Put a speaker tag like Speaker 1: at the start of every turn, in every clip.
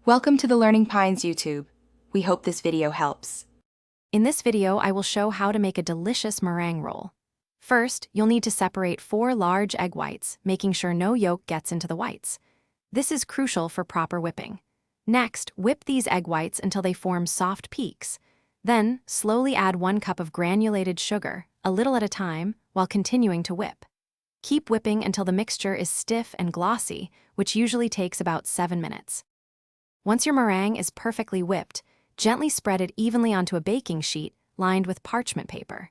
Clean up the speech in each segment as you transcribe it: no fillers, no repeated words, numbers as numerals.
Speaker 1: Welcome to the Learning Pines YouTube. We hope this video helps.
Speaker 2: In this video, I will show how to make a delicious meringue roll. First, you'll need to separate 4 large egg whites, making sure no yolk gets into the whites. This is crucial for proper whipping. Next, whip these egg whites until they form soft peaks. Then, slowly add 1 cup of granulated sugar, a little at a time, while continuing to whip. Keep whipping until the mixture is stiff and glossy, which usually takes about 7 minutes. Once your meringue is perfectly whipped, gently spread it evenly onto a baking sheet lined with parchment paper.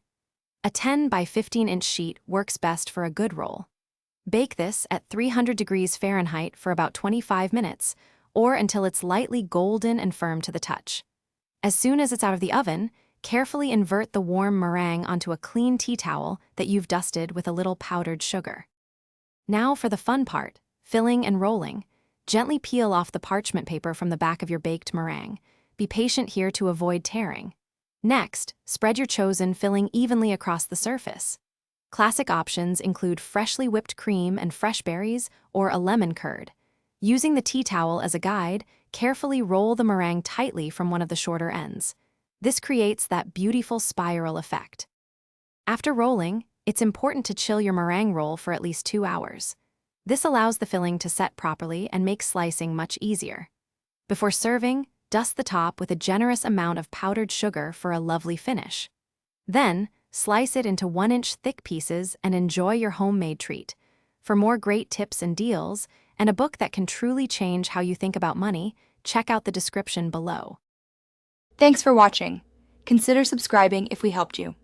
Speaker 2: A 10 by 15-inch sheet works best for a good roll. Bake this at 300 degrees Fahrenheit for about 25 minutes, or until it's lightly golden and firm to the touch. As soon as it's out of the oven, carefully invert the warm meringue onto a clean tea towel that you've dusted with a little powdered sugar. Now for the fun part, filling and rolling. Gently peel off the parchment paper from the back of your baked meringue. Be patient here to avoid tearing. Next, spread your chosen filling evenly across the surface. Classic options include freshly whipped cream and fresh berries or a lemon curd. Using the tea towel as a guide, carefully roll the meringue tightly from one of the shorter ends. This creates that beautiful spiral effect. After rolling, it's important to chill your meringue roll for at least 2 hours. This allows the filling to set properly and makes slicing much easier. Before serving, dust the top with a generous amount of powdered sugar for a lovely finish. Then, slice it into 1-inch thick pieces and enjoy your homemade treat. For more great tips and deals, and a book that can truly change how you think about money, check out the description below.
Speaker 1: Thanks for watching. Consider subscribing if we helped you.